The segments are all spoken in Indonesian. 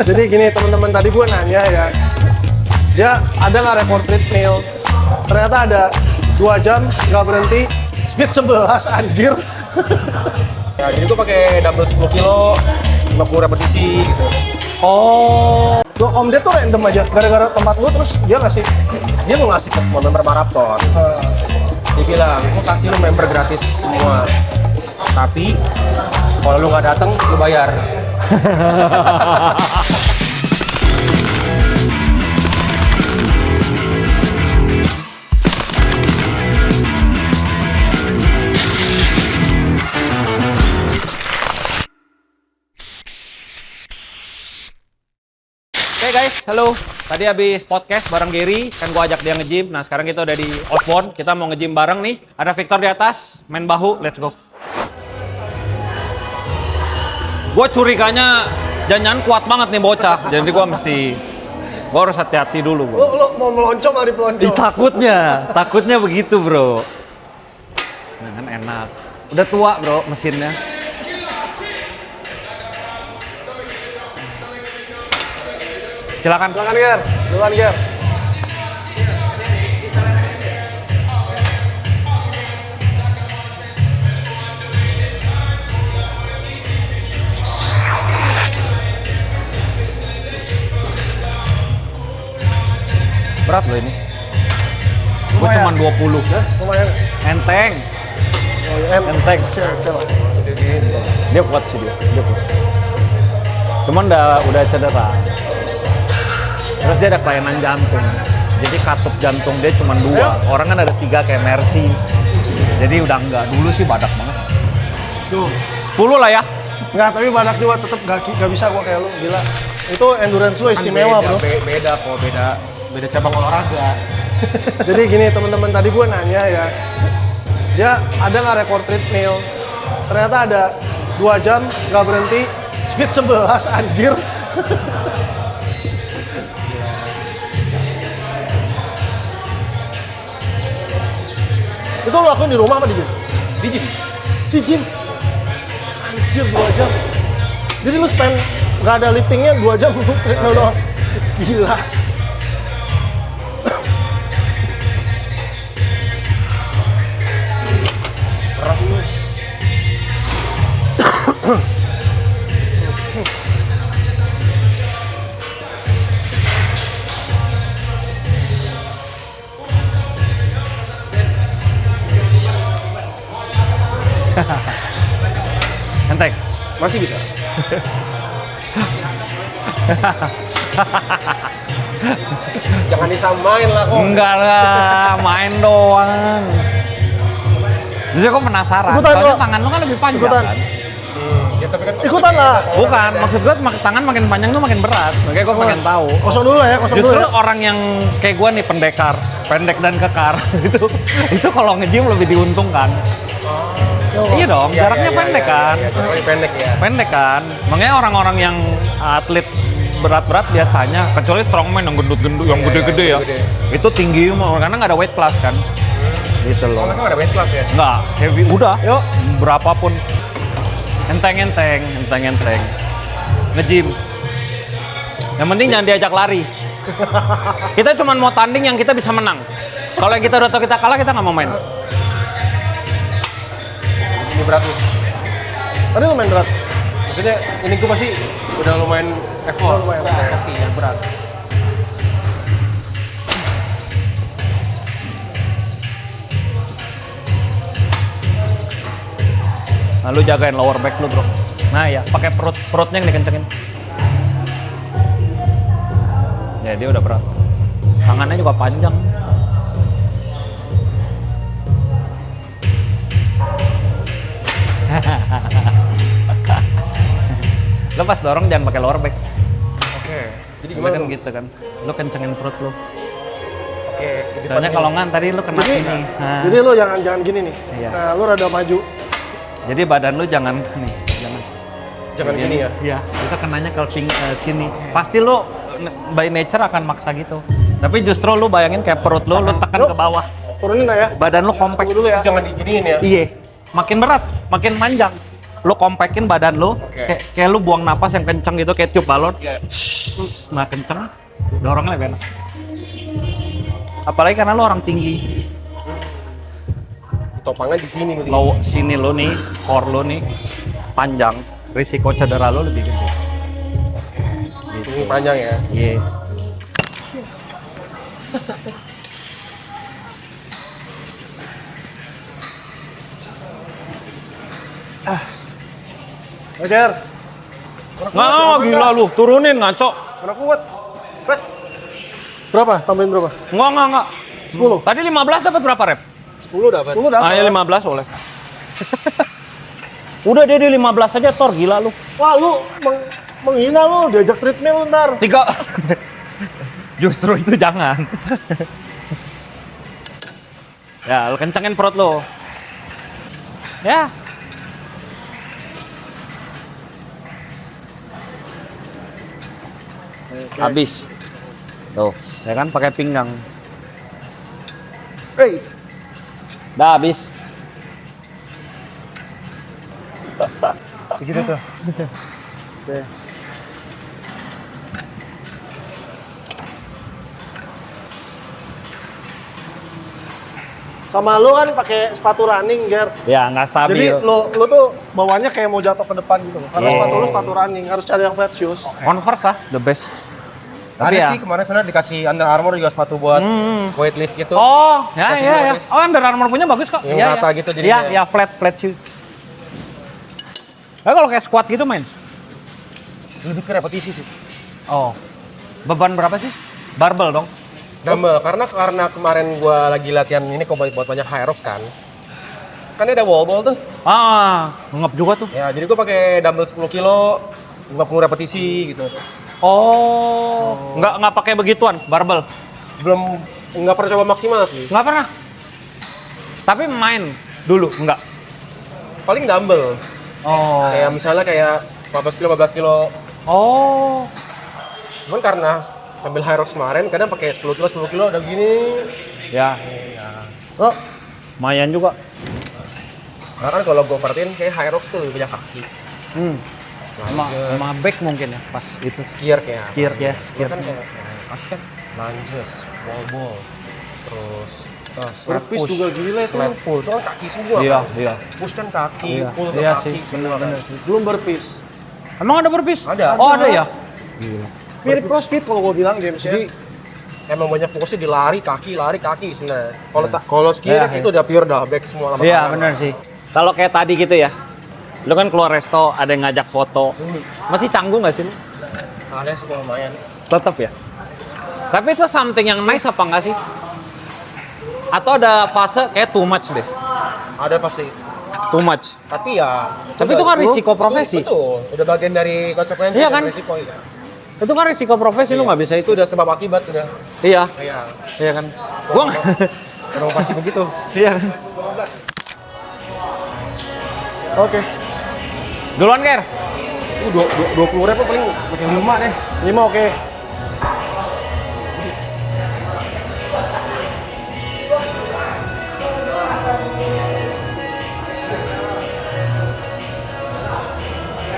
Jadi gini teman-teman, tadi gue nanya ya, dia ada nggak rekor treadmill? Ternyata ada 2 jam nggak berhenti, speed 11 anjir. Ya, jadi gue pakai dumbbell 10 kilo, 50 repetisi gitu. Oh, so, Om Ded tuh random aja, gara-gara tempat lu terus dia ngasih. Dia mau ngasih ke semua member maraton. Dia bilang, gue kasih lu member gratis semua. Tapi kalau lu nggak datang, lu bayar. Hey guys, halo. Tadi habis podcast bareng Gary, kan gua ajak dia nge-gym. Nah, sekarang kita udah di Osborne, kita mau nge-gym bareng nih. Ada Victor di atas, main bahu, let's go. Gua curiganya jangan kuat banget nih bocah. Jadi gua harus hati-hati dulu, bro. Lu mau meloncong, mari peloncong. Takutnya begitu, bro. Nah, kan enak. Udah tua, bro, mesinnya. Silakan Ger, duluan Ger. Berat loh ini. Gue cuma 20. Lumayan. Enteng. Oh, ya, Enteng. Dia kuat sih dia kuat. Cuman udah cedera. Terus dia ada kelainan jantung. Jadi katup jantung dia cuma 2. Orang kan ada 3 kayak Mercy. Jadi udah enggak. Dulu sih badak banget. 10 lah ya. Enggak, tapi badak juga tetep gak bisa gua kayak lu, gila. Itu endurance lu istimewa, bro. Beda cabang olahraga. Jadi gini teman-teman, tadi gue nanya ya, dia ada nggak rekor treadmill? Ternyata ada 2 jam nggak berhenti, speed 11 anjir. Itu lo lakuin di rumah apa di gym? Di gym. Di gym. Anjir 2 jam. Jadi lu spend nggak ada liftingnya 2 jam lu treadmill doang. Gila. Enteng. Masih bisa. Jangan disamain lah kok. Enggak lah, main doang. Justru aku penasaran. Ikutan, Soalnya bro. tangan lu kan lebih panjang Ikutan. kan? Ya, tapi kan Ikutan lah. Bukan, maksud gue tangan makin panjang tuh makin berat. Makanya gue pengen tahu. Kosong dulu ya, kosong Justru dulu ya. orang yang kayak gue nih pendek dan kekar itu kalau nge-gym lebih diuntungkan. Iya dong, jaraknya pendek kan. Contohnya pendek ya. Pendek kan. Makanya orang-orang yang atlet berat-berat biasanya, kecuali strongman yang gendut-gendut, yang gede-gede ya. gede. Itu tinggi karena nggak ada weight class kan. Gitu loh. Kalau ada weight class ya. Nggak, heavy. Udah, Yuk. berapapun. Enteng. Nge-gym. Yang penting jangan diajak lari. Kita cuma mau tanding yang kita bisa menang. Kalau yang kita udah tahu kita kalah, kita nggak mau main. Ini berat nih. Tadi lu main berat. Maksudnya ini gue pasti udah lumayan effort. Lumayan. Pasti yang berat. Nah, lu jagain lower back lu, bro. Nah, ya, pakai perutnya yang dikencengin. Ya, dia udah berat. Tangannya juga panjang. Lo pas dorong jangan pakai lower back. Oke. Jadi Gimana gimana kan tuh? gitu kan. Lo kencengin perut lo. Oke. di depan Soalnya ini. kalau nggak tadi lo kena Jadi, sini. Nah, jadi lu jangan gini nih. Iya. Nah, lu rada maju. jadi badan lo jangan nih, jangan. Jangan gini ya. Iya, itu kenanya ke sini. Pasti lo by nature akan maksa gitu. Tapi justru lo bayangin kayak perut lo tekan ke bawah. Turunin lah ya. Badan lo compact Tunggu dulu ya. Jangan diginiin ya. Iya, makin berat, makin panjang. Lo compactin badan lo, Oke. kayak lo buang napas yang kenceng gitu, kayak tiup balon. Iya. Shhh, Nah kenceng, dorongnya lebih enak. Apalagi karena lo orang tinggi. Topangnya di sini nih. Lo sini lo nih, core lo nih panjang, risiko cedera lo lebih gede. Ini panjang ya. Iya. Ojer. Nggak, gila lu, turunin ngaco. Mana kuat? Fred. Berapa? Tambahin berapa? Nggak. 10. Tadi 15 dapat berapa rep? 10 dapat. 10 dapat. Ah, ya 15 boleh. Udah dia di 15 aja, Tor, gila lu. Wah, lu menghina lu, diajak treadmill lu ntar. 3. Justru itu jangan. Ya, lu kencengin perut lu. Ya. Habis. Tuh, ya kan pakai pinggang. Dah habis. Segitu tuh. Oke. Sama lu kan pakai sepatu running, Ger. Ya, nggak stabil. Jadi lu tuh bawahnya kayak mau jatuh ke depan gitu loh. Karena Oh. sepatu lu sepatu running, harus cari yang flat shoes. Converse lah, the best. Ada Tapi ya. sih kemarin sebenarnya dikasih Under Armour juga sepatu buat weightlifting gitu. Oh, ya, Kasih ya, dulu ya. deh. Oh, Under Armour punya bagus kok. Yang Iya, rata ya. gitu jadinya. Iya, ya flat shoe. Nah, kalau kayak squat gitu main. Lebih ke repetisi sih. Oh. Beban berapa sih? Barbell dong. Dumbbell, karena kemarin gua lagi latihan ini kok buat banyak high rocks kan. Kan ada wall ball tuh. Ah, ngep juga tuh. Ya, jadi gua pakai dumbbell 10 kilo, 50 repetisi gitu. Oh. Nggak pakai begituan, barbell. Nggak pernah coba maksimal sih. Nggak pernah. Tapi main dulu, nggak. Paling dumbbell. Oh. Kayak misalnya kayak 15 kilo. Oh. Cuman karena sambil high rocks kemarin kadang pakai 10 kilo udah gini. Ya. Oh, lumayan juga. Karena kan kalau gua perhatiin kayak high rocks tuh lebih banyak kaki. Sama back mungkin ya, pas itu. Skier kayak. Skier ya, Skier kan skier. kayak kaki kan lunges, wall ball, terus Burpees juga gila itu. Sled pull itu kan kaki semua. Iya, kan? iya. Push kan kaki, Iya. pull ke Iya kaki sih, semua kan. Belum burpees. Emang ada burpees? Ada. Oh, ada ya? Mirip CrossFit kalau gua bilang gamesnya. Jadi emang banyak fokusnya di lari kaki sebenarnya. Kalau skier Iya, itu udah pure dah back semua lama. Iya, benar sih. Kalau kayak tadi gitu ya, lu kan keluar resto, ada yang ngajak foto. Masih canggung nggak sih lu? Ada sih lumayan. Tetap ya? Tapi itu something yang nice apa nggak sih? Atau ada fase kayak too much deh? Ada pasti. Too much. Tapi ya. Tapi itu kan risiko profesi. Betul. Udah bagian dari konsekuensi Iya dan kan? risiko ya. Itu kan risiko profesi, lu nggak bisa Itu itu. udah sebab akibat udah. Iya, Iya. iya kan. Gua nggak. Emang pasti begitu. Iya kan. Oke. Duluan, Ker. 20 ribu paling pakai 5 deh. 5 oke.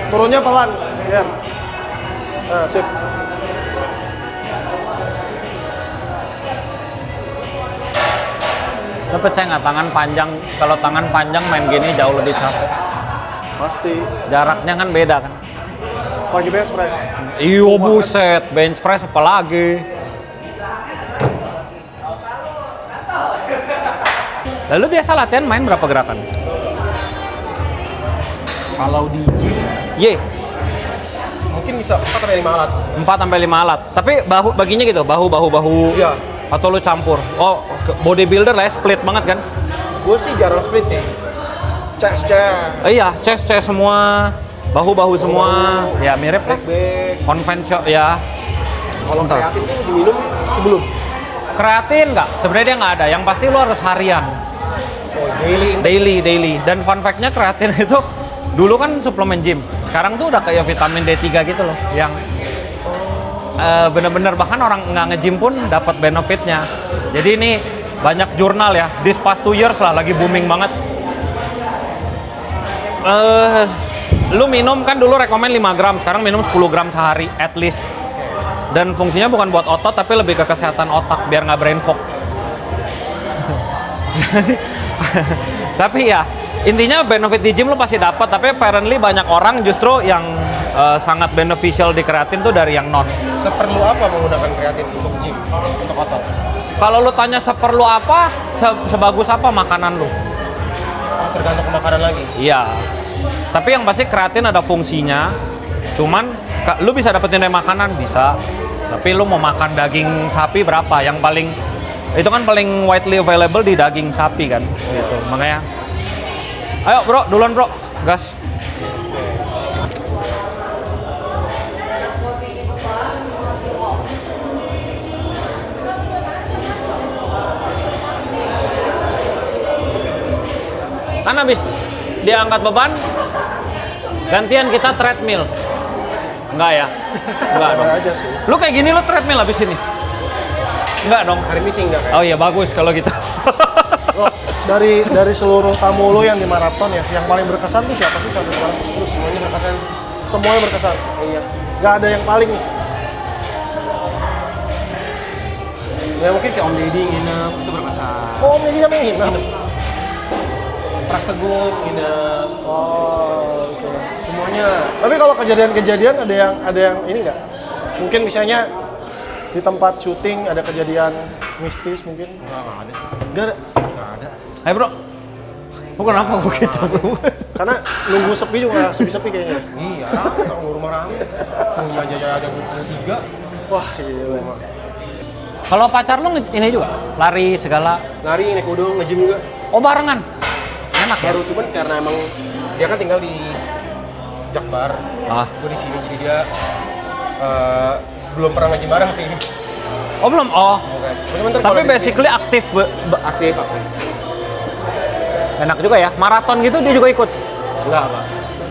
Turunnya pelan, Ger. Nah, sip. Lu percaya nggak tangan panjang? Kalau tangan panjang main gini jauh lebih capek. Pasti. Jaraknya kan beda kan. Pagi bench press. Iyo buset, bench press apalagi. Lalu biasa latihan main berapa gerakan? Kalau di gym Ye, mungkin bisa 4 sampai 5 alat. 4 sampai 5 alat. Tapi bahu baginya gitu, bahu. Iya. Atau lu campur. Oh, bodybuilder lah ya, split banget kan? Gue sih jarang split sih. Chest. Iya, chest semua, bahu semua. Ya mirip lah. Back. Konvensional ya. Kalau Bentar. kreatin itu diminum sebelum. Kreatin nggak? Sebenarnya dia nggak ada. Yang pasti lu harus harian. Oh, daily. Daily. Dan fun fact-nya kreatin itu dulu kan suplemen gym. Sekarang tuh udah kayak vitamin D3 gitu loh. Yang bener-bener bahkan orang nggak nge-gym pun dapat benefitnya. Jadi ini banyak jurnal ya. This past 2 years lah lagi booming banget. Lu minum kan dulu rekomen 5 gram. Sekarang minum 10 gram sehari at least. Dan fungsinya bukan buat otot, tapi lebih ke kesehatan otak, biar nggak brain fog. Tapi ya, intinya benefit di gym lu pasti dapat, tapi apparently banyak orang justru yang sangat beneficial di kreatin tuh dari yang non. Seperlu apa menggunakan kreatin untuk gym, untuk otot? Kalau lu tanya seperlu apa, sebagus apa makanan lu? Oh, tergantung makanan lagi. Iya. Tapi yang pasti kreatin ada fungsinya. Cuman lu bisa dapetin dari makanan bisa. Tapi lu mau makan daging sapi berapa? Yang paling itu kan paling widely available di daging sapi kan, gitu. Makanya ayo bro, duluan bro, gas. Kan habis dia angkat beban, gantian kita treadmill. Enggak ya? Enggak dong. aja sih. Lu kayak gini lu treadmill habis ini? Enggak dong. Hari misi enggak kayak? Oh iya bagus kalau gitu. Lo, dari seluruh tamu lo yang di maraton ya, yang paling berkesan tuh siapa sih sampai sekarang? Terus semuanya berkesan. Semuanya berkesan. Iya. Gak ada yang paling nih. Ya mungkin kayak Om Deddy nginep, itu berkesan. Oh, ini siapa yang nginep? Pras Teguh nginep. Oh, oke. Semuanya. Tapi kalau kejadian-kejadian ada yang ini nggak? Mungkin misalnya di tempat syuting ada kejadian mistis mungkin? Nggak ada sih. Gak ada. Nggak ada. Ayo bro. Lu kenapa begitu bro? Karena nunggu sepi juga nggak sepi-sepi kayaknya. Iya, orang rumah rame. Punya aja ada 23. Wah, gila emang. Kalau pacar lu ini juga lari segala. Lari, naik kuda, nge-gym juga. Oh barengan. Enak ya. Baru cuman karena emang dia kan tinggal di Jakbar. Ah. Gue di sini jadi dia belum pernah nge-gym bareng sih. Oh belum. Oh. Tapi basically aktif aktif. enak juga ya. Maraton gitu dia juga ikut. Enggak, Pak.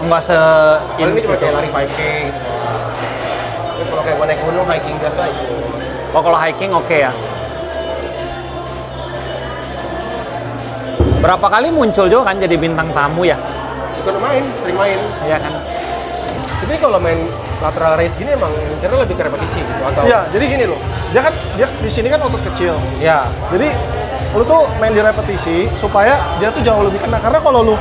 Enggak se Ini cuma kayak lari 5K gitu. Tapi kalau kayak gue naik gunung, hiking biasa itu. Oh kalau hiking oke ya. Berapa kali muncul juga kan jadi bintang tamu ya? Suka main, sering main. Iya kan. Tapi kalau main lateral race gini emang incernya lebih ke repetisi gitu atau? Iya, jadi gini loh. Dia di sini kan otot kecil. Ya. Jadi lu tuh main di repetisi supaya dia tuh jauh lebih kena. Karena kalau lu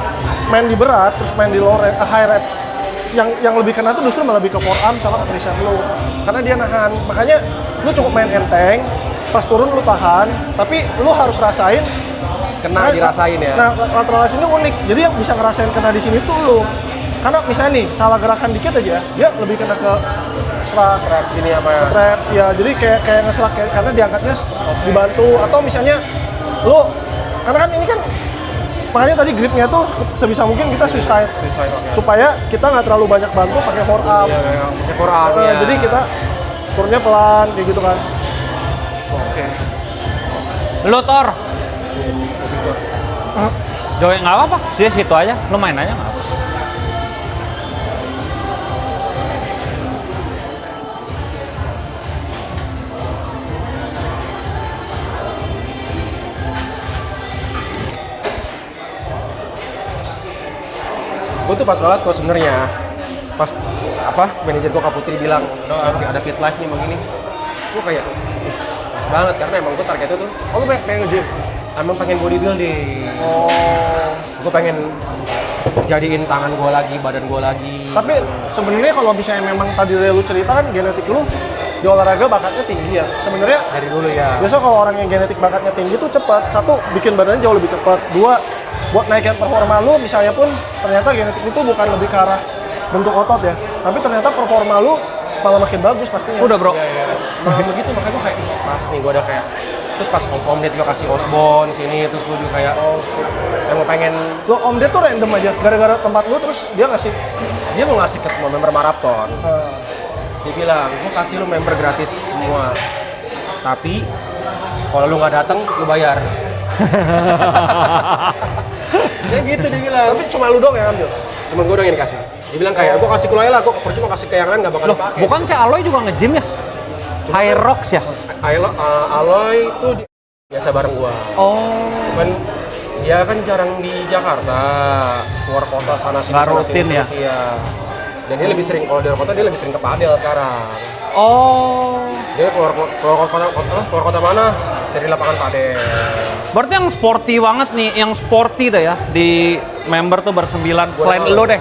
main di berat terus main di high reps, yang lebih kena tuh justru malah lebih ke forearm sama ke tricep lu. Karena dia nahan. Makanya lu cukup main enteng, pas turun lu tahan, tapi lu harus rasain Kena dirasain ya. Nah, lateral race ini unik. Jadi yang bisa ngerasain kena di sini tuh lu. Karena misalnya nih, salah gerakan dikit aja, dia lebih kena ke serak, Traps gini apa ya? traps ya. Jadi kayak ngeserak karena diangkatnya dibantu atau misalnya lu karena kan ini kan makanya tadi gripnya tuh sebisa mungkin kita suicide supaya kita nggak terlalu banyak bantu pakai forearm. Iya, pakai forearm ya. Jadi kita turunnya pelan kayak gitu kan. Oke. Lu Tor. Joy nggak apa-apa, sih situ aja, lu main aja nggak apa. Gue tuh pas banget kok sebenarnya. Pas apa manajer gue Kak Putri bilang, ada fit life nih begini. Gue kayak pas banget karena emang gue targetnya tuh, lu pengen nge-gym. Emang pengen bodybuilding. Oh. Gue pengen jadiin tangan gue lagi, badan gue lagi. Tapi sebenarnya kalau misalnya memang tadi lu cerita kan genetik lu di olahraga bakatnya tinggi ya. Sebenarnya Dari dulu ya. biasa kalau orang yang genetik bakatnya tinggi tuh cepat. Satu, bikin badannya jauh lebih cepat. Dua, buat naikin performa lu misalnya pun ternyata genetik itu bukan lebih ke arah bentuk otot ya. Tapi ternyata performa lu malah makin bagus pastinya. Udah bro. Nah begitu makanya gue kayak, ih pas nih gue udah kayak. Terus pas Om Ded juga kasih Osborne sini, terus gue juga kayak, emang pengen. Lo Om Ded tuh random aja, gara-gara tempat lu terus dia ngasih. Dia mau ngasih ke semua member maraton. Dia bilang, gue kasih lu member gratis semua. Tapi kalau lu nggak datang, lu bayar. Ya gitu dia bilang. Tapi cuma lu dong yang ambil. Cuman gue udah yang dikasih. Dia bilang kayak, gue kasih ke lu aja lah, gue percuma kasih ke yang lain nggak bakal Loh, dipakai. bukan si Aloy juga nge-gym ya? High Rocks ya? Aloy itu biasa bareng gua. Oh. Cuman dia kan jarang di Jakarta, keluar kota sana sini. Nggak sana rutin sini ya? terus, iya. Dan dia lebih sering, kalau di luar kota dia lebih sering ke padel sekarang. Oh. Dia keluar kota mana? Cari lapangan padel. Berarti yang sporty banget nih, yang sporty dah ya di member tuh bersembilan. Selain lo deh,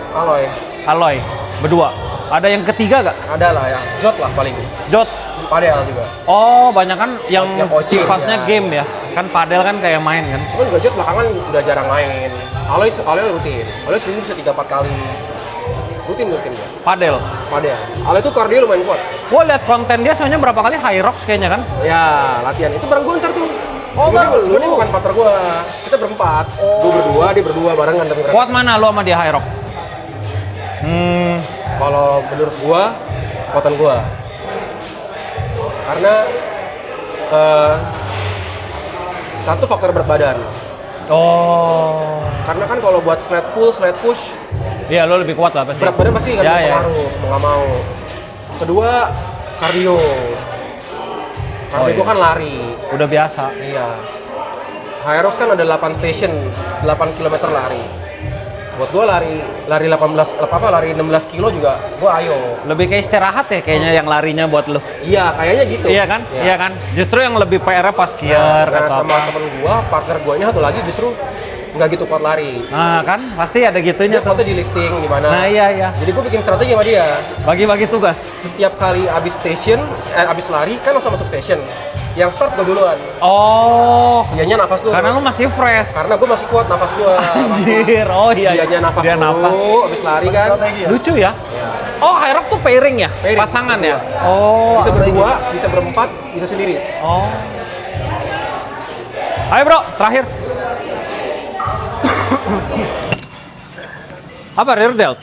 Aloy, berdua. Ada yang ketiga gak? Ada lah ya, Jot lah paling. Jot. Padel juga. Oh, banyak kan yang coaching, sifatnya ya. game ya. Kan padel kan kayak main kan. Cuman juga Jot belakangan udah jarang main. Aloy rutin. Aloy seminggu bisa 3-4 kali. Rutin dia. Padel. Aloy tuh kardio lumayan kuat. Gua lihat konten dia soalnya berapa kali High Rocks kayaknya kan. Ya, latihan. Itu bareng gue ntar tuh. Oh, bareng lu? Ini bukan partner gue. Kita berempat. Gue berdua, dia berdua barengan. Kuat mana lu sama dia High Rock? Kalau menurut gue, kuatan gue. Karena satu faktor berat badan. Oh. Karena kan kalau buat sled pull, sled push, Iya, lu lebih kuat lah pasti. berat badan pasti nggak Ya, bisa ya. pengaruh, mau nggak mau. Kedua, kardio. Kardio iya. gue kan lari. Udah biasa. Iya. Hyros kan ada 8 station, 8 km lari. Buat gue lari 16 kilo juga gue ayo. Lebih kayak istirahat ya kayaknya yang larinya buat lu. Iya, kayaknya gitu. Iya kan? Iya kan? Justru yang lebih PR-nya pas kier Nah, atau sama apa. temen gue, partner guanya satu lagi justru nggak gitu kuat lari. Nah, kan pasti ada gitunya Dia tuh. kuatnya di lifting gimana. Nah, iya. Jadi gue bikin strategi sama dia. Bagi-bagi tugas. Setiap kali abis lari kan langsung masuk station. Yang start gue duluan. Oh. Dianya nafas dulu. Karena lu masih fresh. Karena gue masih kuat nafas gue. Anjir. Oh iya. Dianya nafas Dia dulu, abis lari kan. Strategi ya? Lucu ya? Oh, High Rock tuh pairing ya? Pairing, Pasangan ya? berdua. Oh. Bisa berdua, bisa berempat, bisa sendiri. Oh. Ayo bro, terakhir. Apa rear delt?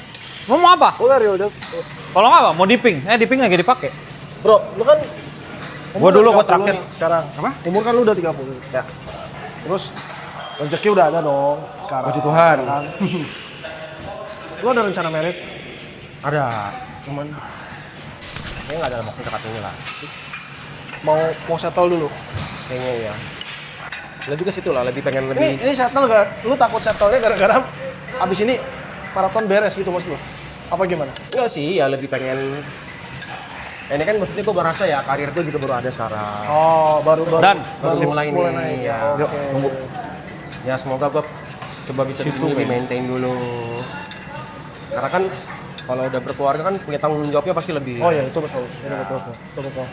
Lu mau apa? Udah, udah. Kalau nggak apa? Mau dipping? Dipping lagi dipakai. Bro, lu kan Gua dulu, gua 30 terakhir. nih sekarang. Apa? Umur kan lu udah 30. Ya. Terus rezeki udah ada dong sekarang. Puji Tuhan. Kan? Lu ada rencana marriage? Ada. Cuman kayaknya nggak dalam waktu dekat ini lah. Mau settle dulu. Kayaknya ya. Lebih ke situ lah, lebih pengen lebih. Ini settle gak? Lu takut settle-nya gara-gara abis ini maraton beres gitu maksud lu? Apa gimana? Enggak sih, ya lebih pengen. Ini kan maksudnya gue merasa ya karir tuh juga baru ada sekarang. Oh, baru Dan, baru mulai nih. naik. Ya. Oke. Yuk, tunggu. Ya semoga gue coba bisa lebih maintain dulu. Karena kan kalau udah berkeluarga kan punya tanggung jawabnya pasti lebih. Oh iya, itu betul. Itu betul.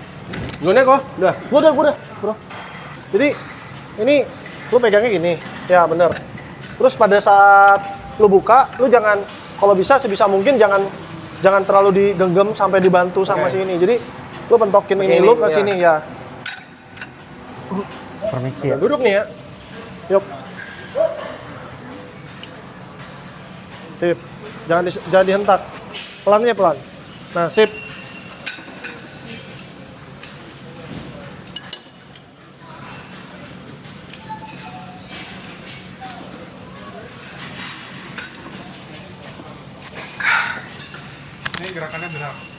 Gimana kok? Udah. Gua udah, bro. Jadi ini lu pegangnya gini. Ya, bener. Terus pada saat lu buka, lu jangan kalau bisa sebisa mungkin jangan terlalu digenggam sampai dibantu sama Oke. sini. Jadi lu pentokin Oke, ini ini, lu ke ya. sini ya. Permisi ya. Duduk nih ya. Yuk. Sip. Jangan dihentak. Pelannya pelan. Nah, sip.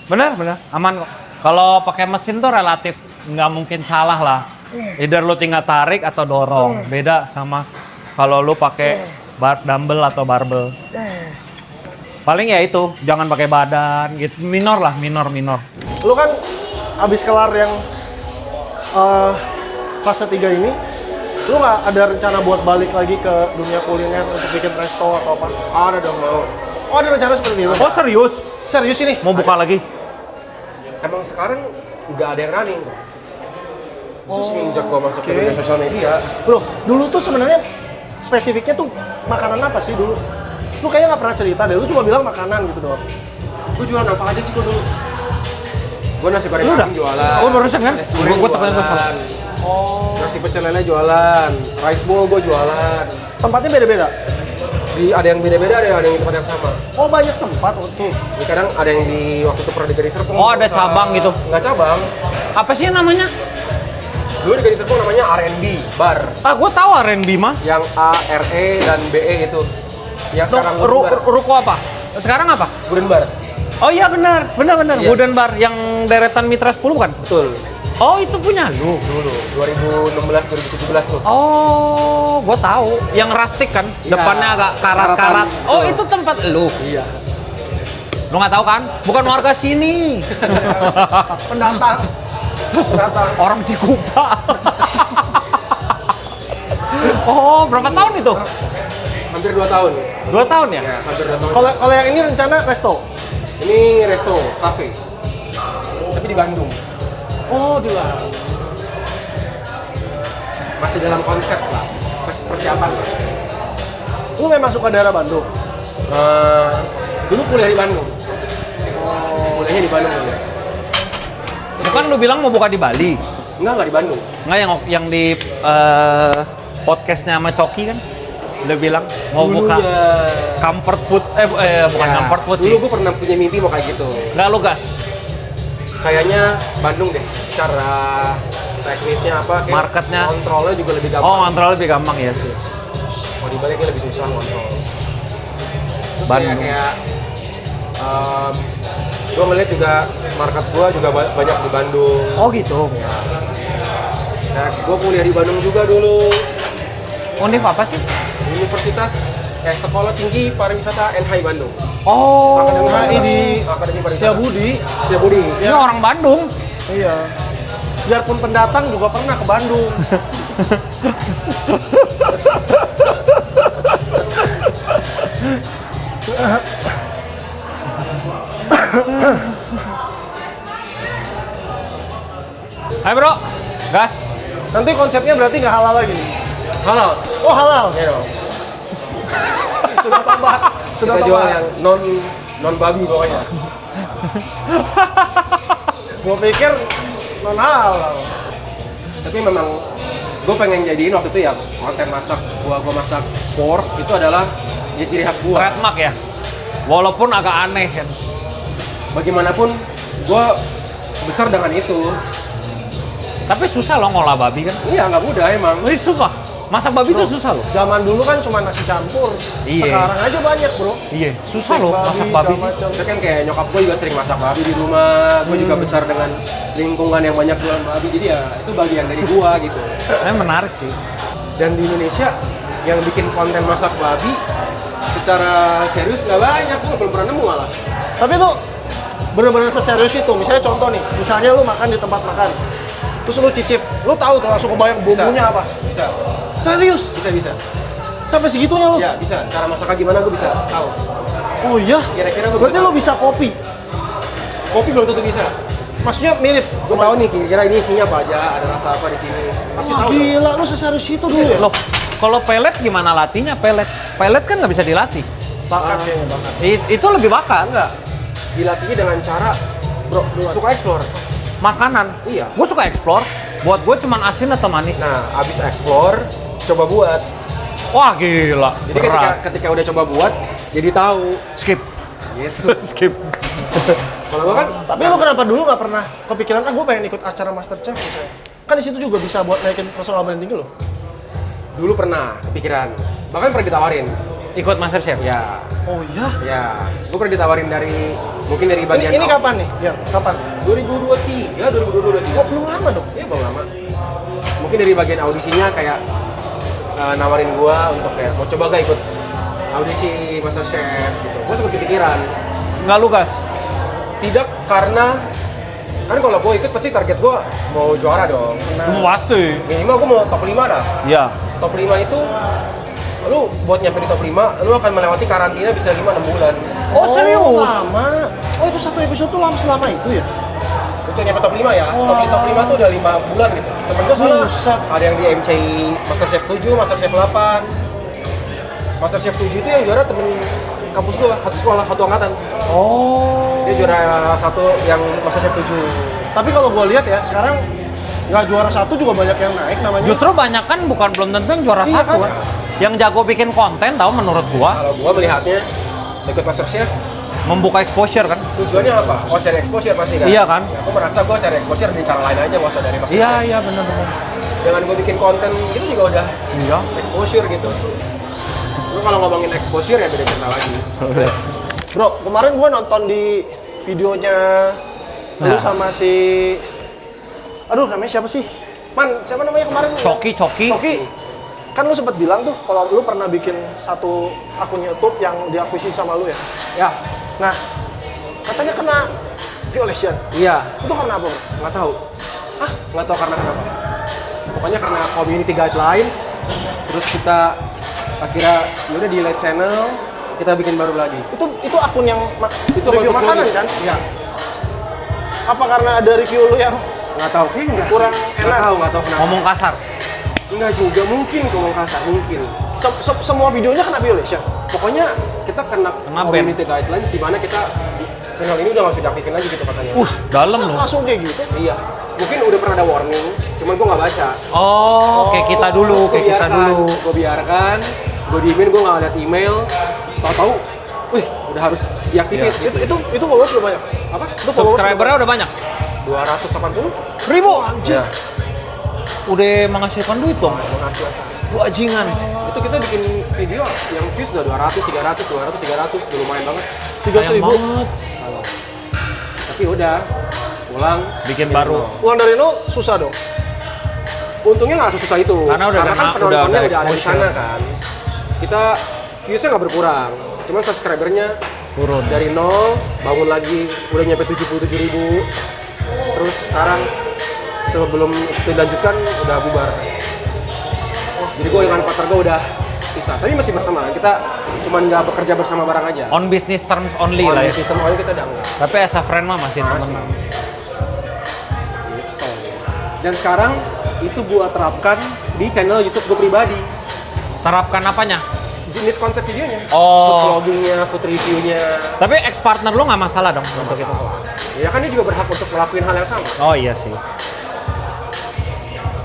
Benar. Aman kok. Kalau pakai mesin tuh relatif nggak mungkin salah lah. Either lu tinggal tarik atau dorong. Beda sama kalau lu pakai dumbbell atau barbell. Paling ya itu, jangan pakai badan gitu. Minor. Lu kan abis kelar yang fase 3 ini, lu nggak ada rencana buat balik lagi ke dunia kuliner untuk bikin resto atau apa? Ada dong mau. Oh, ada rencana seperti itu? Oh serius? Serius ini? Mau buka lagi? Emang sekarang nggak ada yang running. Semenjak gua masuk ke dunia sosial media, Bro, dulu tuh sebenarnya spesifiknya tuh makanan apa sih dulu? Lu kayaknya nggak pernah cerita deh, lu cuma bilang makanan gitu doang. gua jualan apa aja sih gua dulu? Gua nasi goreng Lu udah? kambing jualan. Oh, barusan kan? Es goreng Gua tekan jualan. salah. Nasi pecel lele jualan. Rice bowl gua jualan. Tempatnya beda-beda? Ada yang beda-beda, ada yang di tempat yang sama. Oh, banyak tempat tuh. Ini kadang ada yang di waktu itu pernah di Gading Serpong. Oh, ada cabang gitu? Nggak cabang. Apa sih namanya? Dulu di Gading Serpong namanya R&B Bar. Gue tahu R&B mah. Yang A, R, E, dan B, E itu. Yang sekarang Wooden Bar. Ruko apa? Sekarang apa? Wooden Bar. Oh iya benar. Iya. Wooden Bar yang deretan Mitra 10 kan? Betul. Oh itu punya lu. Dulu, 2016, 2017 tuh. Oh, gue tahu. Yang rustic kan? Iya. Depannya agak karat-karat. Karatan. Oh itu tempat lu. Iya. Lu nggak tahu kan? Bukan warga sini. Pendatang. Orang Cikupa. Oh, berapa tahun itu? Hampir 2 tahun. 2 tahun ya? Ya, hampir 2 tahun. Kalau yang ini rencana resto. Ini resto, cafe. Tapi di Bandung. Oh, di luar. Masih dalam konsep lah. Persiapan. Lu memang suka daerah Bandung? Dulu kuliah di Bandung. Kuliahnya di Bandung. Ya. Bukan lu bilang mau buka di Bali? Enggak di Bandung. Enggak yang di podcastnya sama Coki kan? Lu bilang mau buka comfort food, bukan Ya, comfort food dulu sih. gue pernah punya mimpi mau kayak gitu. Enggak lu gas. Kayaknya Bandung deh. Secara teknisnya apa? Kayak Marketnya. kontrolnya juga lebih gampang. Oh, kontrol lebih gampang ya sih. Kalau di Bali kayak lebih susah kontrol. Terus Bandung. kayak gue ngeliat juga market gue juga banyak di Bandung. Oh gitu. Nah, gue kuliah di Bandung juga dulu. Univ apa sih? Universitas Sekolah Tinggi Pariwisata NHI Bandung. Oh, NHI di Akademi Pariwisata. Setiabudi. Setiabudi. ini orang Bandung. Iya. Biarpun pendatang juga pernah ke Bandung. Hai bro, gas. Nanti konsepnya berarti nggak halal lagi nih. Halal. Oh halal. Iya dong. Sudah tambah. Sudah Kita jual tambah. yang non babi pokoknya. Gua pikir non halal. Tapi memang gue pengen jadiin waktu itu ya konten masak gua masak pork itu adalah ya ciri khas gua. Trademark ya. Walaupun agak aneh kan. Bagaimanapun gua besar dengan itu. Tapi susah loh ngolah babi kan. Iya nggak mudah emang. Wih, sumpah. Masak babi itu susah loh. Zaman dulu kan cuma nasi campur. Iya. Sekarang aja banyak, Bro. Iya, susah loh masak babi sih. Itu kan kayak nyokap gue juga sering masak babi di rumah. Gue juga besar dengan lingkungan yang banyak jualan babi. Jadi ya itu bagian dari gua gitu. Menarik sih. Dan di Indonesia yang bikin konten masak babi secara serius nggak banyak. Gue belum pernah nemu malah. Tapi tuh bener-bener seserius itu. Misalnya contoh nih, misalnya lu makan di tempat makan. Terus lu cicip, lu tahu tuh langsung kebayang bumbunya apa. Bisa. Serius? Bisa. Sampai segitunya lu? Ya bisa. Cara masaknya gimana gue bisa tahu. Oh iya? Kira-kira gue Berarti lu bisa kopi? kopi belum tentu bisa. Maksudnya mirip? Gue tahu nih kira-kira ini isinya apa aja, ada rasa apa di sini. Pasti Wah tahu. gila, lu seserius itu dulu ya? Loh, kalau pelet gimana latihnya pelet? Pelet kan nggak bisa dilatih. Bakat kayaknya, bakat. Itu lebih bakat. Enggak. Dilatihnya dengan cara suka explore. Makanan. Iya. Gue suka explore. Buat gue cuman asin atau manis. Nah, abis explore, coba buat. Wah gila. Jadi Berat. ketika udah coba buat, jadi tahu. Skip. Gitu. Skip. Kalau gue kan, Tapi lu kenapa dulu nggak pernah kepikiran, gue pengen ikut acara MasterChef misalnya? Kan di situ juga bisa buat naikin personal branding lo. dulu pernah kepikiran. Bahkan pernah ditawarin. Ikut MasterChef. Ya, Oh iya? ya. Gue pernah ditawarin mungkin dari bagian Ini kapan nih? Ya, kapan? 2023, 2023. Oh belum lama dong? Iya belum lama. Mungkin dari bagian audisinya kayak nawarin gua untuk kayak mau coba gak ikut audisi MasterChef gitu. Gua sempat kepikiran. Nggak lu gas. Tidak karena kan kalau gua ikut pasti target gua mau juara dong. Pasti. Minimal gua mau top 5 dah. Iya. Top 5 itu lu buat nyampe di top 5, lu akan melewati karantina bisa 5-6 bulan. Oh, serius? Lama. Oh itu satu episode tuh lama selama itu ya? Untuk nyampe top 5 ya. Top 5 tuh udah 5 bulan gitu. Temen gua soalnya Buset. ada yang di MCI MasterChef 7, MasterChef 8. MasterChef 7 itu yang juara temen kampus gua, satu sekolah, satu angkatan. Oh. Dia juara satu yang MasterChef 7. Tapi kalau gue lihat ya sekarang nggak juara satu juga banyak yang naik namanya. Justru banyak kan bukan belum tentu yang juara Iya satu kan? kan. Yang jago bikin konten tau menurut gua Kalau gua melihatnya ikut MasterChef membuka exposure kan. tujuannya apa? Oh cari exposure pasti kan? Iya kan? Ya, aku merasa gua cari exposure di cara lain aja, gak usah dari MasterChef. Iya benar-benar. Dengan gua bikin konten itu juga udah Iya. exposure gitu. Lu kalau ngomongin exposure ya beda cerita lagi. Bro, kemarin gue nonton di videonya lu Nah. sama si, aduh namanya siapa sih? Man, siapa namanya kemarin? Coki. Coki. Kan lu sempat bilang tuh kalau lu pernah bikin satu akun YouTube yang diakuisisi sama lu ya? Ya, Nah, katanya kena violation. iya. Itu karena apa, Bro? Nggak tahu. Nggak tahu karena kenapa. Pokoknya karena community guidelines, terus kita akhirnya udah delete channel, kita bikin baru lagi. Itu akun yang Itu review akun makanan food kan? Iya. Apa karena ada review lu yang Nggak tahu, kayaknya nggak kurang sih. enak? Nggak tahu kenapa. Ngomong kasar. Enggak juga, mungkin kalau kasar, mungkin. Semua videonya kena violation. Pokoknya kita kena Kena ban. community guidelines di mana kita channel ini udah nggak usah diaktifin lagi gitu katanya. Dalam Masa loh. langsung kayak gitu? Iya. Mungkin udah pernah ada warning, cuman gua nggak baca. Oh, kayak kita dulu, kayak kita dulu. Gue biarkan, gue diemin, gue nggak liat email. Tahu-tahu, wih, udah harus diaktifin. Iya. Gitu. Itu followers udah banyak. Apa? Itu followers Subscribernya udah banyak. 280? Ribu. Anjir. Udah menghasilkan duit dong. Makasih. Bajingan. Itu kita bikin video yang views udah 200, 300, 200, 300, udah lumayan banget. 300.000. banget. Tapi udah, pulang. Bikin baru. Uang dari lu susah dong. Untungnya nggak sesusah itu. Karena udah kan udah penontonnya ada udah ada di exposure. sana kan. Kita viewsnya nggak berkurang. Cuma subscribernya Turun. dari 0, bangun lagi, udah nyampe 77.000. Terus sekarang sebelum dilanjutkan udah bubar. Jadi gue dengan partner gue udah pisah. Tapi masih berteman. Kita cuma nggak bekerja bersama bareng aja. On business terms only lah ya. Sistem awalnya kita udah enggak. Tapi as a friend mah masih temen. Dan sekarang itu gua terapkan di channel YouTube gue pribadi. Terapkan apanya? Jenis konsep videonya. Oh. Food vloggingnya, food reviewnya. Tapi ex partner lu nggak masalah dong untuk itu. Ya kan dia juga berhak untuk ngelakuin hal yang sama. Oh iya sih.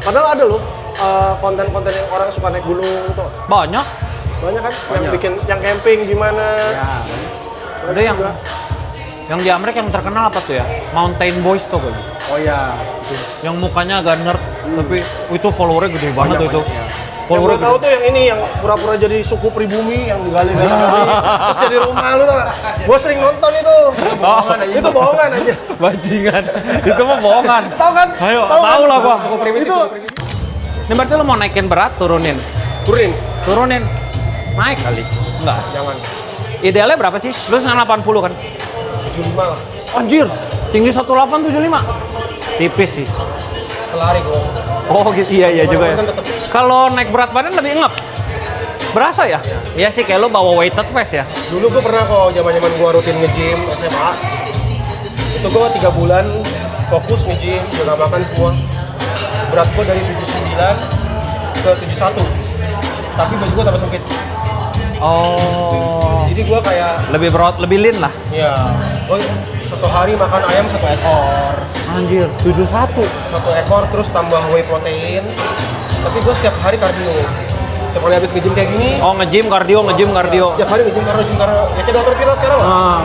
Padahal ada loh konten-konten yang orang suka naik gunung tuh. Banyak. Banyak kan yang Banyak. bikin yang camping gimana. Ya. Ada yang di Amerika yang terkenal apa tuh ya? Mountain Boys tuh gue. Oh ya. Yang mukanya agak nerd, tapi itu followernya gede banget tuh itu. banyak, ya. Yang Followernya gue tahu gede. tuh yang ini yang pura-pura jadi suku pribumi yang digali-gali terus jadi rumah lu tuh. Gue sering nonton itu. Bohongan aja. Itu bohongan aja. Bajingan. Itu mah bohongan. Tahu kan? Ayo, Tahu tahu kan? lah gua. Suku primitif, Itu suku primitif. Ini berarti lo mau naikin berat, turunin. Turunin. Turunin. Naik kali. Enggak. Jangan. Idealnya berapa sih? Lu 180 kan? 75 lah. Anjir, tinggi 1875. Tipis sih. Kelari gue. Oh gitu, iya juga ya. Kan tetep. Kalau naik berat badan lebih ngep. Berasa ya? Iya sih, kayak lo bawa weighted vest ya? Dulu gue pernah kok zaman-zaman gue rutin nge-gym SMA. Itu gue 3 bulan fokus nge-gym, jaga makan semua. Berat gue dari 79 ke 71. Tapi baju gue tambah sempit. Oh. Jadi gue kayak, Lebih berat, lebih lean lah. ya, gue satu hari makan ayam 1 ekor. Anjir, 71. 1 ekor terus tambah whey protein. Tapi gue setiap hari kardio. Setiap kali habis nge-gym kayak gini, Oh, nge-gym kardio. setiap hari nge-gym kardio. Ya kayak dokter Vira sekarang lah. Ah,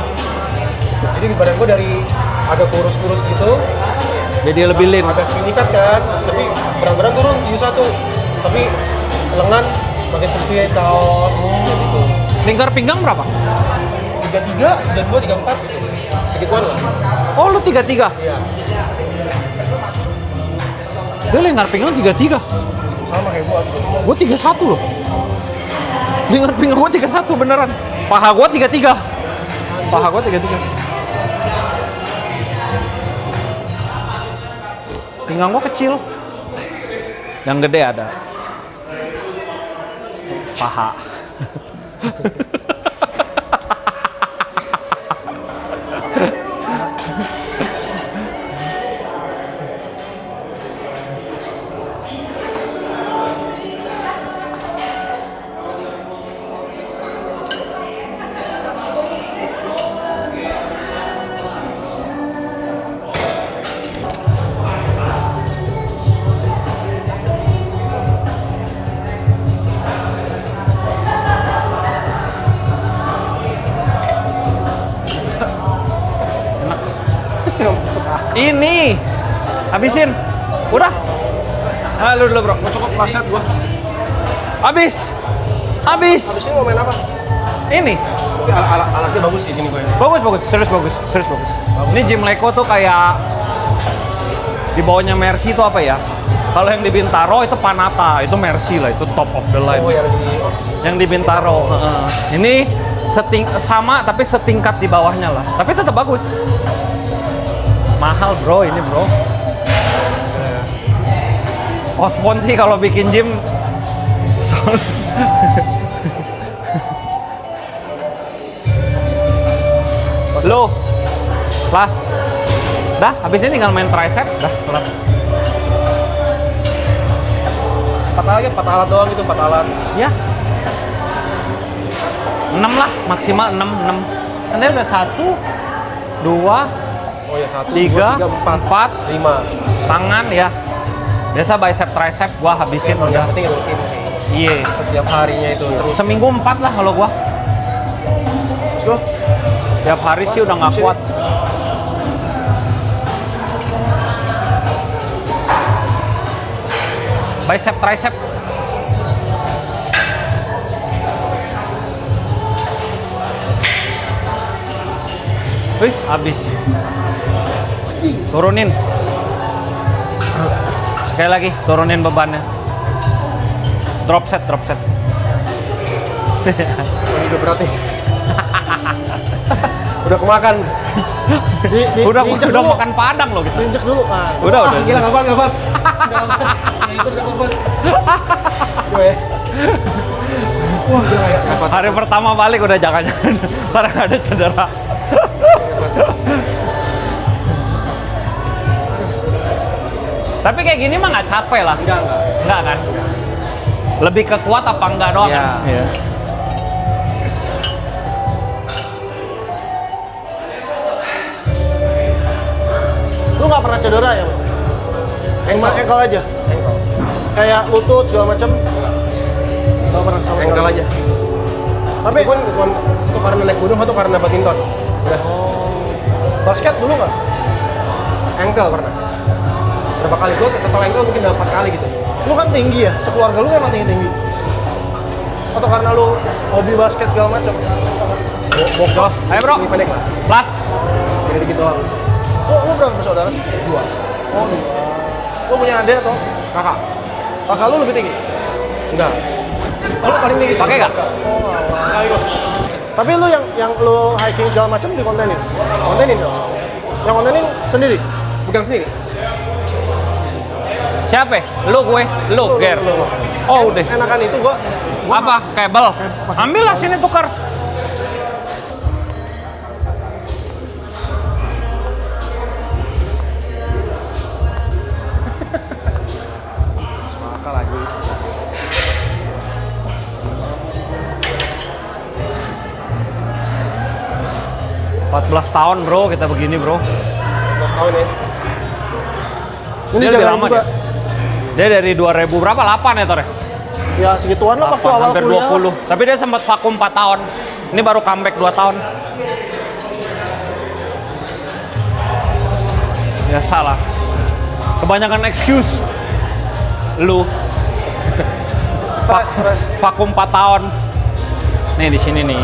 Jadi di badan gue dari agak kurus-kurus gitu, jadi lebih lean. agak skinny fat kan, tapi berat-berat turun 71. Tapi lengan makin sempit, kaos gitu. Lingkar pinggang berapa? 33, 32, 34 gitu. Segituan lah. Oh, lu 33. Iya. Dia lingkar pinggang 33. Sama kayak gua. Gua 31 loh. Lingkar pinggang gua 31 beneran. Paha gua 33. Paha gua 33. Pinggang gua kecil. Yang gede ada. Paha. Ini. Habisin. Udah. Ah, lu dulu, Bro. Gua cukup plaset gua. Habis. Habis. Habis ini mau main apa? Ini. Tapi alatnya bagus sih sini gue. Bagus, bagus. Serius bagus. Serius bagus. Ini Gym Leko tuh kayak di bawahnya Mercy itu apa ya? Kalau yang di Bintaro itu Panata, itu Mercy lah, itu top of the line. Oh yang di Yang di Bintaro. Ini sama tapi setingkat di bawahnya lah. Tapi tetap bagus. Mahal bro ini bro. Ospon sih kalau bikin gym. Lu, kelas. Dah, habis ini tinggal main tricep, dah kelar. 4 alat doang gitu, 4 alat. Ya. 6 lah, maksimal 6. Nanti udah 1, 2, Oh ya, 1, 3, 2, 3, 4, 5. tangan ya. Biasa bicep tricep gua habisin Yang udah. penting rutin sih. Iya. Setiap harinya itu terus. Seminggu 4 lah kalau gua. Let's go. Tiap hari sih udah nggak kuat. Bicep tricep. Wih, habis. Turunin. Sekali lagi, turunin bebannya. Drop set. Ini udah berat nih. Udah kemakan. Udah diinjek udah dulu. makan padang loh kita. Injek dulu. Nah, Udah. Gila, nggak kuat. Itu udah kuat. Gue. Wah, gila ya. Nggak kuat. Hari pertama balik udah jangan-jangan karena ada cedera. Tapi kayak gini mah nggak capek lah. Enggak kan? Lebih ke kuat apa enggak doang Iya. kan? Iya. lu nggak pernah cedera ya, Bro? Cuma ankle aja. Ankle. Kayak lutut segala macam. Nggak pernah sama sekali. Ankle aja. Tapi Tapi bukan satu karena naik gunung, satu karena badminton. Udah. basket dulu nggak? Ankle pernah. Berapa kali gue total ankle mungkin udah 4 kali gitu. Lu kan tinggi ya, sekeluarga lu emang tinggi. Atau karena lu hobi basket segala macam? Bokap. Ayo, Bro. Ini pendek lah. Plus. Jadi gitu doang. Lu berapa bersaudara? 2. Oh, dua. Lu punya adik atau? Kakak. Kakak lu lebih tinggi? Enggak. Oh, lu paling tinggi. Pakai nggak? Tapi lu yang lu hiking segala macam di kontenin? Kontenin dong. Yang kontenin sendiri? Pegang sendiri. Siapa? Lu gue, lu Ger. Lu. Oh, udah. Enakan itu gua Apa? Kabel. Ambil lah sini tukar. Kakak lagi. Belas tahun bro kita begini bro. 12 tahun ya. Dia lebih lama juga. Dia dari 2000 berapa? 8 ya Tor ya? Ya segituan lah waktu 8, awal hampir kuliah. 20. Tapi dia sempat vakum 4 tahun. Ini baru comeback 2 tahun. Ya salah. Kebanyakan excuse. Lu. Stres. Vakum 4 tahun. Nih di sini nih.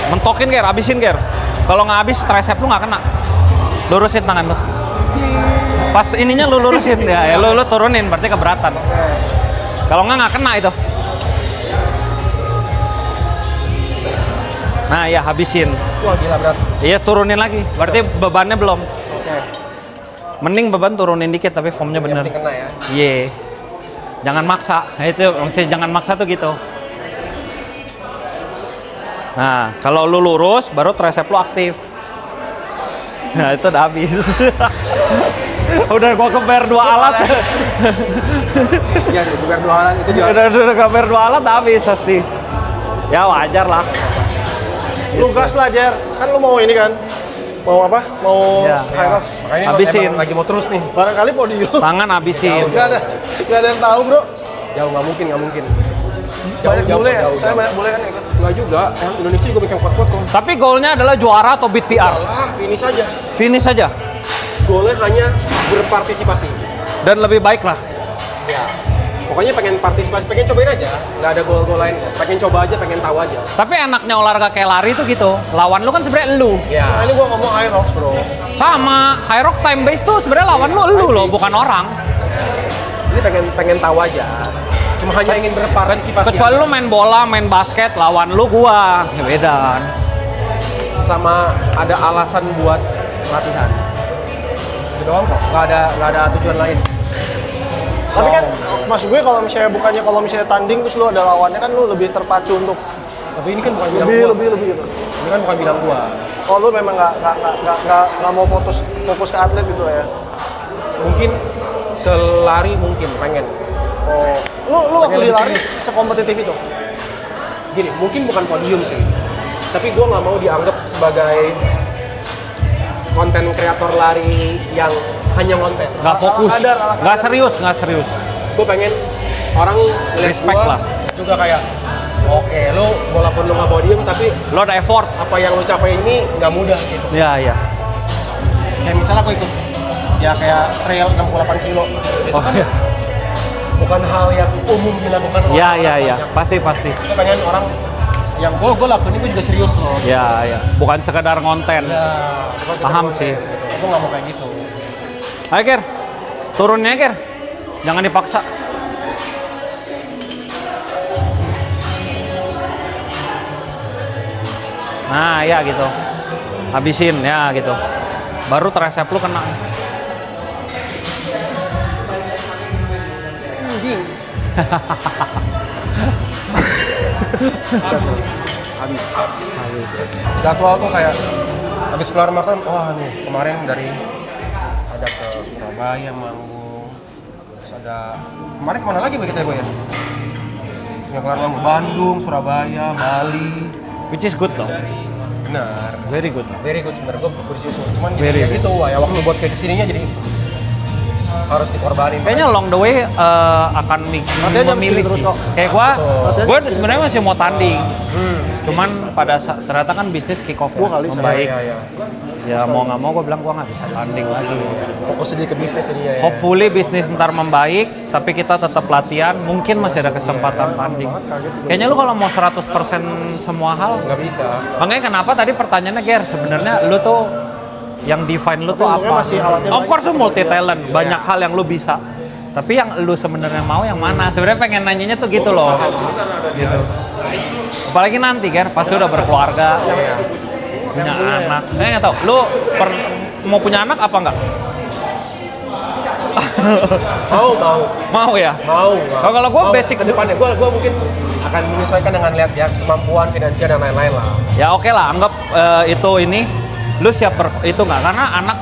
Mentokin Ger, habisin Ger. Kalau nggak habis tricep lu nggak kena. Lurusin tangan lu. Pas ininya lu lurusin ya, lu turunin berarti keberatan. Kalau nggak kena itu. Nah ya habisin. Wah gila berat. Iya turunin lagi. Berarti bebannya belum. Oke. Mending beban turunin dikit tapi formnya Yang bener. penting kena ya. Iya. Jangan maksa. Nah, itu maksudnya jangan maksa tuh gitu. Nah, kalau lu lurus baru tricep lu aktif. Nah, itu udah habis. Udah gua compare 2 alat. Iya sih, bukan 2 alat itu juga. Udah compare 2 alat udah habis pasti. Ya wajar lah. Lu gas lah, Jer. Kan lu mau ini kan? Mau apa? Mau Ya. Hyrox. Makanya Habisin. emang lagi mau terus nih. Barangkali podium. Tangan habisin. Gak ada yang tahu, Bro. Jauh nggak mungkin. Banyak bule ya. jauh. Saya banyak bule kan ikut. Enggak juga. Indonesia juga bikin kuat-kuat kok. Tapi goalnya adalah juara atau beat PR. Alah, finish aja. Finish aja. Goalnya hanya berpartisipasi. Dan lebih baik lah. Ya. Pokoknya pengen partisipasi, pengen cobain aja. Nggak ada gol-gol lain. Pengen coba aja, pengen tahu aja. Tapi enaknya olahraga kayak lari tuh gitu. Lawan lu kan sebenarnya lu. Ya. Nah, ini gua ngomong Hyrox, Bro. Sama High Rock time base tuh sebenarnya lawan lu loh, bukan orang. Ini pengen tahu aja. Cuma hanya ingin berpartisipasi. Kecuali lu main bola, main basket, lawan lu gua. Ya beda kan. Sama ada alasan buat latihan. Itu doang kok. Nggak ada tujuan lain. Tapi kan maksud gue kalau misalnya tanding terus lu ada lawannya kan lu lebih terpacu untuk Tapi ini kan bukan bidang gua. lebih gitu. Ini kan bukan bidang gua. Oh lu memang nggak mau fokus ke atlet gitu ya? Mungkin ke lari mungkin pengen. Oh, lu waktu di Pengen lebih lari sekompetitif itu? Gini, mungkin bukan podium sih. Tapi gua nggak mau dianggap sebagai konten kreator lari yang hanya konten. Nggak fokus, kadar, ala nggak kadar. serius. Gue pengen orang ngeliat Respect gua lah. juga kayak oke, lu walaupun lu nggak podium tapi Lo ada effort. apa yang lu capai ini nggak mudah gitu. Iya. Kayak misalnya aku ikut ya kayak trail 68 kilo itu Oh kan iya. bukan hal yang umum dilakukan orang. Iya. Pasti. Gue pengen orang yang gue lakuin ini juga serius loh. Iya. Bukan sekedar konten. Ya, bukan kita Paham konten. sih. Gue nggak mau kayak gitu. Ayo Ger, turunnya Ger. Jangan dipaksa. Nah, ya gitu. Habisin ya gitu. Baru teresep lu kena. Anjing. Habis. Jadwal tuh kayak habis keluar makan, wah nih kemarin ada ke Surabaya manggung, terus ada kemarin kemana lagi kita ya, ya? Terus keluar manggung Bandung, Surabaya, Bali. Which is good though. Benar. Very good. Very good sebenarnya gue bersyukur. Cuman Very ya good. gitu, ya waktu buat kayak kesininya jadi harus dikorbanin. Kayaknya along the way akan Latihan jam memilih segini terus sih. kok. Kayak Latihan gue jam segini. sebenarnya masih mau tanding. Cuman pada ternyata kan bisnis kick off Gua kali membaik. Iya. Ya mau nggak mau gue bilang gue nggak bisa tanding lagi. Fokus sedikit ke bisnis ini ya. Hopefully bisnis ntar membaik, tapi kita tetap latihan. Mungkin masih ada kesempatan tanding. Kayaknya lu kalau mau 100% semua hal, Nggak bisa. makanya kenapa tadi pertanyaannya Ger, sebenarnya lu tuh yang define lu tuh Tapi apa? masih alatnya Of course lu multi talent, Iya. banyak hal yang lu bisa. Tapi yang lu sebenarnya mau yang mana? Sebenarnya pengen nanyanya tuh gitu loh. Gitu. Apalagi nanti Ger, pasti udah berkeluarga, punya anak. Kayaknya nggak tahu, lu mau punya anak apa enggak? Mau. Mau ya? Mau. Kalau gue basic ke depannya gue mungkin akan menyesuaikan dengan lihat ya kemampuan finansial dan lain-lain lah. ya oke lah, anggap itu ini lu siap itu nggak? Karena anak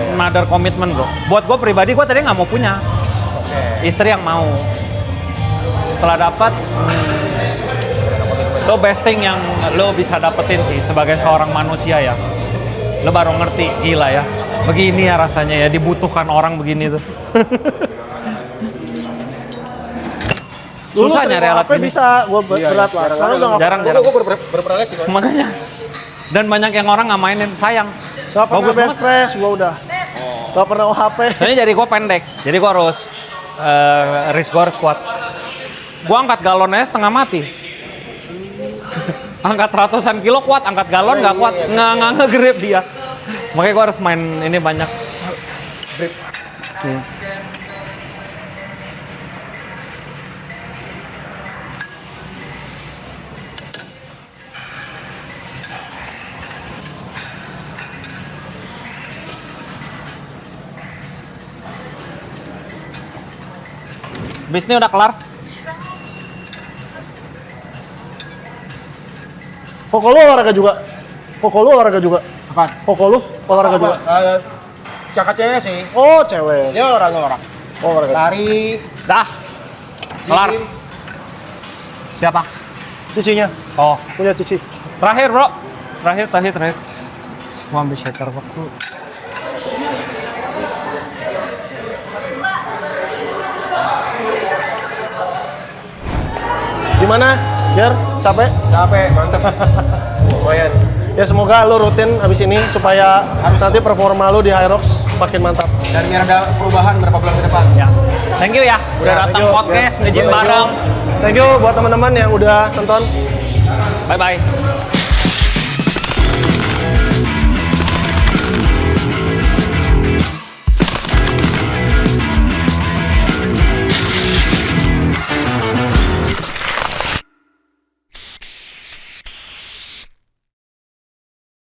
another komitmen bro. Buat gue pribadi, gue tadi nggak mau punya. Istri yang mau. Setelah dapat, lo best thing yang lo bisa dapetin sih sebagai seorang manusia ya. Lo baru ngerti, gila ya. Begini ya rasanya ya, dibutuhkan orang begini tuh. Susah nyari alat apa gini. bisa gue berat lah. Karena udah nggak Jarang-jarang. Gue berperan sih. Makanya. Dan banyak yang orang nggak mainin, sayang. Gak pernah Bagus best banget. press, gue udah. Gak pernah OHP. Ini jadi gue pendek, jadi gue harus wrist gue harus kuat. Gue angkat galonnya setengah mati. Angkat ratusan kilo kuat, angkat galon nggak kuat, nggak nge-grip dia. Makanya gue harus main ini banyak. Grip. Bisnis udah kelar. Koko lu olahraga juga? Koko lu olahraga juga? Apaan? Koko lu olahraga juga? Siapa cewek sih? Oh cewek. Dia olahraga. Oh olahraga. Lari. Dah. Kelar. gym. Siapa? Cicinya, Oh, punya cici. terakhir bro. Terakhir. Gua ambil shaker waktu. Gimana? Ger, capek? Capek, mantep. Lumayan. Ya semoga lu rutin abis ini supaya nanti performa lu di Hyrox makin mantap. Dan biar ada perubahan berapa bulan ke depan. Ya. Thank you ya, udah Ya, datang thank you. podcast, Ya. nge-gym Thank you. bareng. Thank you buat teman-teman yang udah nonton. Bye bye.